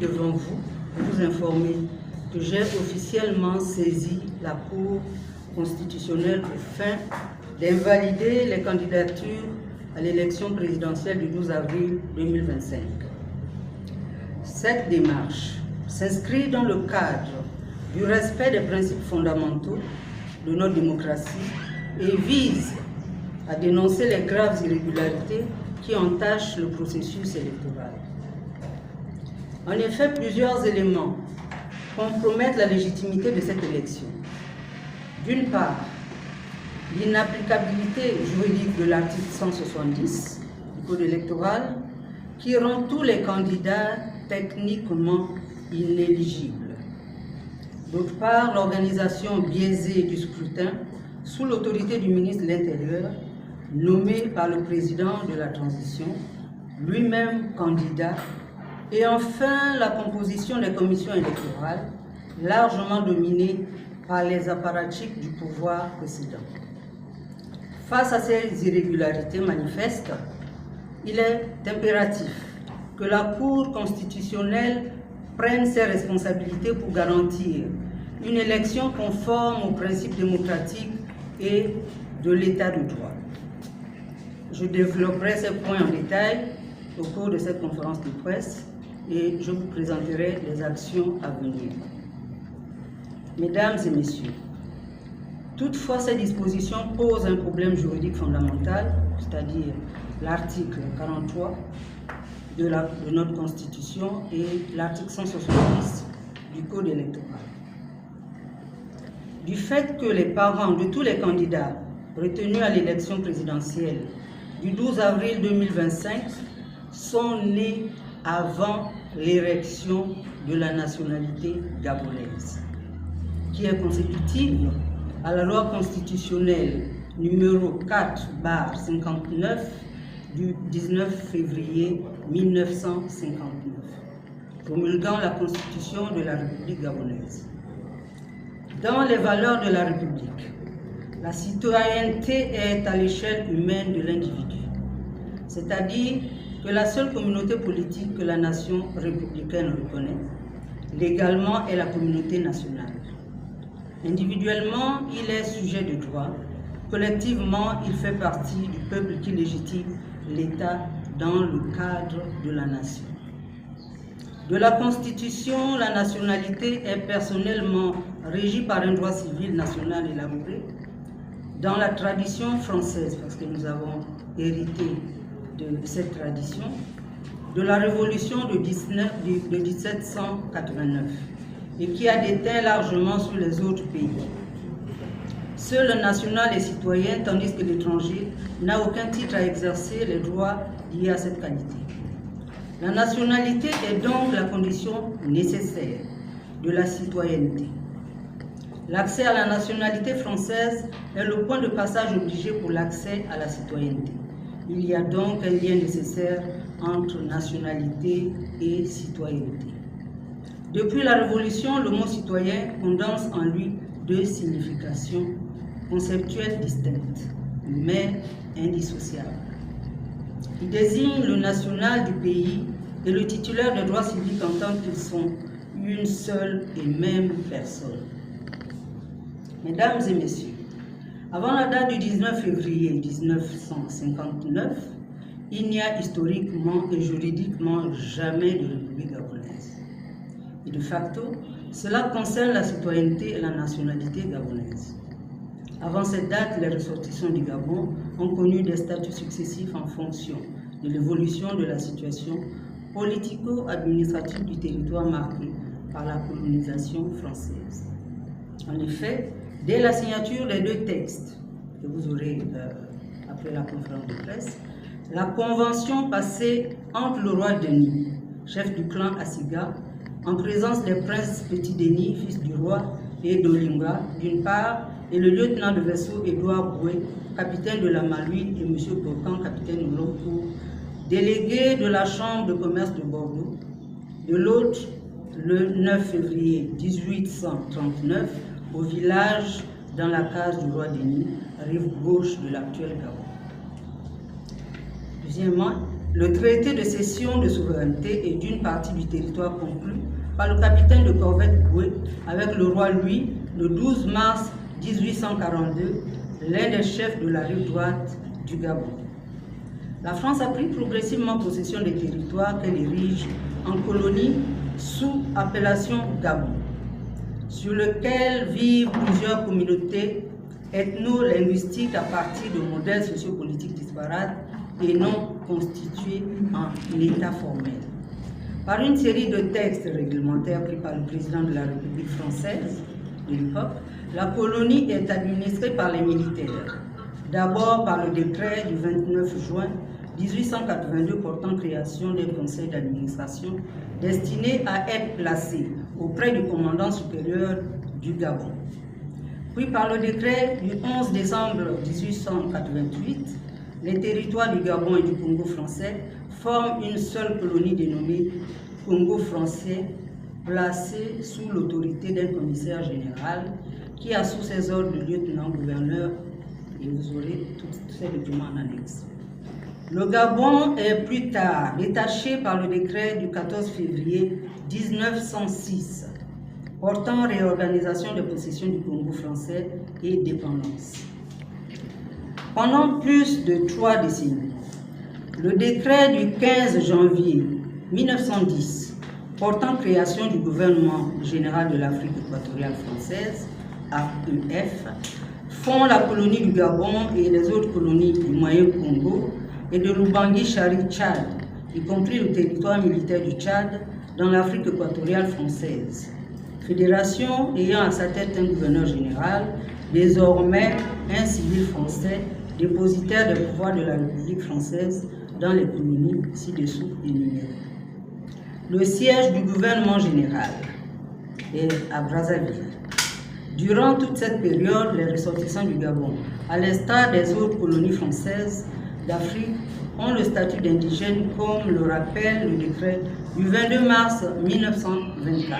devant vous pour vous informer que j'ai officiellement saisi la Cour constitutionnelle afin d'invalider les candidatures à l'élection présidentielle du 12 avril 2025. Cette démarche s'inscrit dans le cadre du respect des principes fondamentaux de notre démocratie et vise à dénoncer les graves irrégularités qui entachent le processus électoral. En effet, plusieurs éléments compromettent la légitimité de cette élection. D'une part, l'inapplicabilité juridique de l'article 170 du Code électoral qui rend tous les candidats techniquement inéligibles. D'autre part, l'organisation biaisée du scrutin sous l'autorité du ministre de l'Intérieur, nommé par le président de la transition, lui-même candidat, et enfin la composition des commissions électorales, largement dominée par les apparatchiks du pouvoir précédent. Face à ces irrégularités manifestes, il est impératif que la Cour constitutionnelle prenne ses responsabilités pour garantir une élection conforme aux principes démocratiques et de l'état de droit. Je développerai ces points en détail au cours de cette conférence de presse et je vous présenterai les actions à venir. Mesdames et messieurs, toutefois ces dispositions posent un problème juridique fondamental, c'est-à-dire l'article 43 de notre Constitution et l'article 170 du Code électoral. Du fait que les parents de tous les candidats retenus à l'élection présidentielle du 12 avril 2025 sont nés avant l'érection de la nationalité gabonaise, qui est consécutive à la loi constitutionnelle numéro 4/59 du 19 février 1959, promulguant la Constitution de la République gabonaise. Dans les valeurs de la République, la citoyenneté est à l'échelle humaine de l'individu, c'est-à-dire que la seule communauté politique que la nation républicaine reconnaît légalement est la communauté nationale. Individuellement, il est sujet de droit. Collectivement, il fait partie du peuple qui légitime l'État dans le cadre de la nation. De la Constitution, la nationalité est personnellement régie par un droit civil national élaboré dans la tradition française, parce que nous avons hérité de cette tradition, de la Révolution de 1789 et qui a déteint largement sur les autres pays. Seul le national est citoyen, tandis que l'étranger n'a aucun titre à exercer les droits liés à cette qualité. La nationalité est donc la condition nécessaire de la citoyenneté. L'accès à la nationalité française est le point de passage obligé pour l'accès à la citoyenneté. Il y a donc un lien nécessaire entre nationalité et citoyenneté. Depuis la Révolution, le mot citoyen condense en lui deux significations conceptuelles distinctes, mais indissociables. Il désigne le national du pays et le titulaire de droits civiques en tant qu'ils sont une seule et même personne. Mesdames et messieurs, avant la date du 19 février 1959, il n'y a historiquement et juridiquement jamais de République gabonaise. Et de facto, cela concerne la citoyenneté et la nationalité gabonaise. Avant cette date, les ressortissants du Gabon ont connu des statuts successifs en fonction de l'évolution de la situation politico-administrative du territoire marqué par la colonisation française. En effet, dès la signature des deux textes que vous aurez après la conférence de presse, la convention passée entre le roi Denis, chef du clan Asiga, en présence des princes Petit Denis, fils du roi, et d'Olinga, d'une part, et le lieutenant de vaisseau Édouard Boué, capitaine de la Malouine, et M. Bocan, capitaine de l'Ompour, délégué de la Chambre de commerce de Bordeaux, de l'autre, le 9 février 1839, au village dans la case du roi Denis, rive gauche de l'actuel Gabon. Deuxièmement, le traité de cession de souveraineté et d'une partie du territoire conclu par le capitaine de corvette Boué avec le roi Louis le 12 mars 1842, l'un des chefs de la rive droite du Gabon. La France a pris progressivement possession des territoires qu'elle érige en colonie sous appellation Gabon, sur lequel vivent plusieurs communautés ethno-linguistiques à partir de modèles sociopolitiques disparates et non constitués en état formel. Par une série de textes réglementaires pris par le président de la République française de l'époque, la colonie est administrée par les militaires, d'abord par le décret du 29 juin 1882 portant création d'un conseil d'administration destiné à être placé auprès du commandant supérieur du Gabon. Puis par le décret du 11 décembre 1888, les territoires du Gabon et du Congo français forment une seule colonie dénommée Congo français, placée sous l'autorité d'un commissaire général qui a sous ses ordres le lieutenant-gouverneur, et vous aurez tous ces documents en annexe. Le Gabon est plus tard détaché par le décret du 14 février 1906 portant réorganisation des possessions du Congo français et dépendance. Pendant plus de 3 décennies, le décret du 15 janvier 1910 portant création du gouvernement général de l'Afrique équatoriale française, AEF, font la colonie du Gabon et les autres colonies du Moyen-Congo et de l'Ubangui-Chari-Tchad, y compris le territoire militaire du Tchad, dans l'Afrique équatoriale française. Fédération ayant à sa tête un gouverneur général, désormais un civil français, dépositaire des pouvoirs de la République française dans les colonies ci-dessous énumérées. Le siège du gouvernement général est à Brazzaville. Durant toute cette période, les ressortissants du Gabon, à l'instar des autres colonies françaises d'Afrique, ont le statut d'indigène comme le rappelle le décret du 22 mars 1924,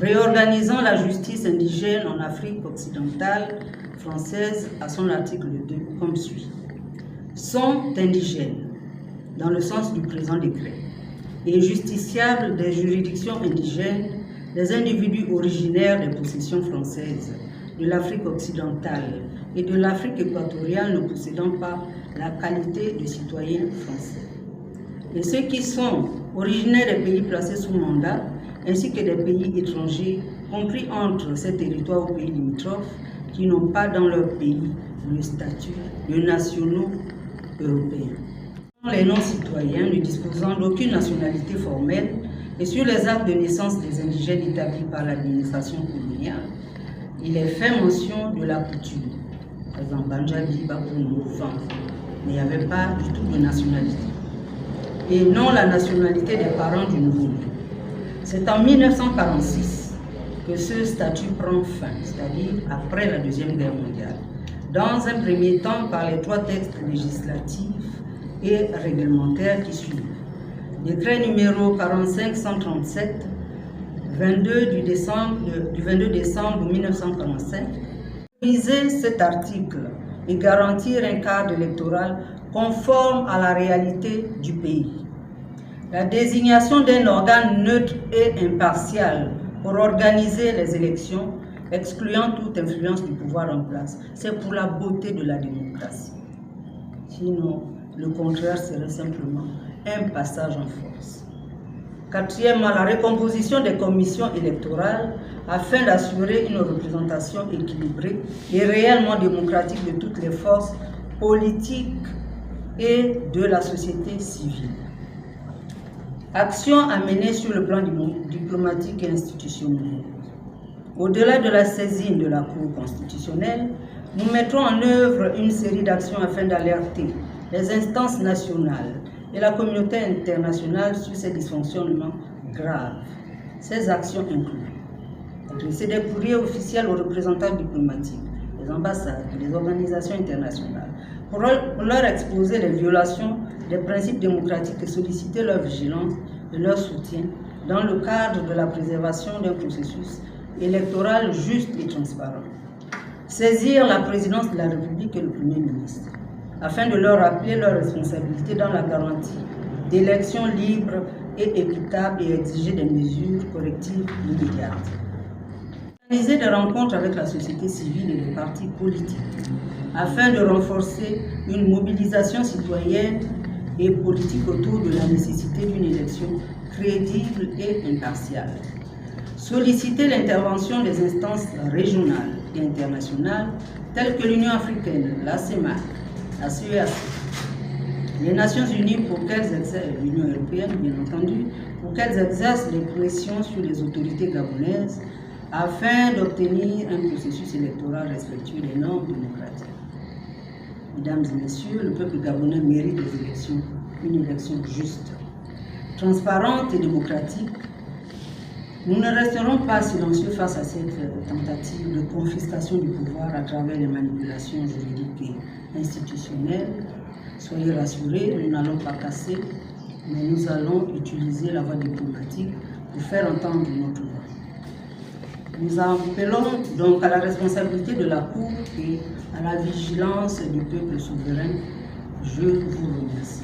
réorganisant la justice indigène en Afrique occidentale française à son article 2 comme suit. Sont indigènes, dans le sens du présent décret, et justiciables des juridictions indigènes les individus originaires des possessions françaises, de l'Afrique occidentale et de l'Afrique équatoriale ne possédant pas la qualité de citoyens français. Et ceux qui sont originaires des pays placés sous mandat, ainsi que des pays étrangers, compris entre ces territoires ou pays limitrophes, qui n'ont pas dans leur pays le statut de nationaux européens. Les non-citoyens ne disposant d'aucune nationalité formelle et sur les actes de naissance des indigènes établis par l'administration coloniale, il est fait mention de la coutume. Par exemple, Banjabi, Bakono, Fan, mais il n'y avait pas du tout de nationalité. Et non la nationalité des parents du nouveau-né. C'est en 1946 que ce statut prend fin, c'est-à-dire après la Deuxième Guerre mondiale. Dans un premier temps, par les 3 textes législatifs et réglementaires qui suivent. Décret numéro 45-137, 22 du 22 décembre 1945, viser cet article et garantir un cadre électoral conforme à la réalité du pays. La désignation d'un organe neutre et impartial pour organiser les élections, excluant toute influence du pouvoir en place, c'est pour la beauté de la démocratie. Sinon, le contraire serait simplement un passage en force. Quatrièmement, la recomposition des commissions électorales afin d'assurer une représentation équilibrée et réellement démocratique de toutes les forces politiques et de la société civile. Action à mener sur le plan diplomatique et institutionnel. Au-delà de la saisine de la Cour constitutionnelle, nous mettrons en œuvre une série d'actions afin d'alerter les instances nationales et la communauté internationale sur ces dysfonctionnements graves. Ces actions incluent adresser des courriers officiels aux représentants diplomatiques, les ambassades et les organisations internationales pour leur exposer les violations des principes démocratiques et solliciter leur vigilance et leur soutien dans le cadre de la préservation d'un processus électoral juste et transparent. Saisir la présidence de la République et le Premier ministre afin de leur rappeler leurs responsabilités dans la garantie d'élections libres et équitables et exiger des mesures correctives immédiates. Organiser des rencontres avec la société civile et les partis politiques afin de renforcer une mobilisation citoyenne et politique autour de la nécessité d'une élection crédible et impartiale. Solliciter l'intervention des instances régionales et internationales telles que l'Union africaine, la CEMAC, la CEAC, les Nations unies pour qu'elles exercent, l'Union européenne bien entendu, pour qu'elles exercent les pressions sur les autorités gabonaises afin d'obtenir un processus électoral respectueux des normes démocratiques. Mesdames et messieurs, le peuple gabonais mérite des élections, une élection juste, transparente et démocratique. Nous ne resterons pas silencieux face à cette tentative de confiscation du pouvoir à travers les manipulations juridiques et institutionnelles. Soyez rassurés, nous n'allons pas casser, mais nous allons utiliser la voie diplomatique pour faire entendre notre voix. Nous appelons donc à la responsabilité de la Cour et à la vigilance du peuple souverain. Je vous remercie.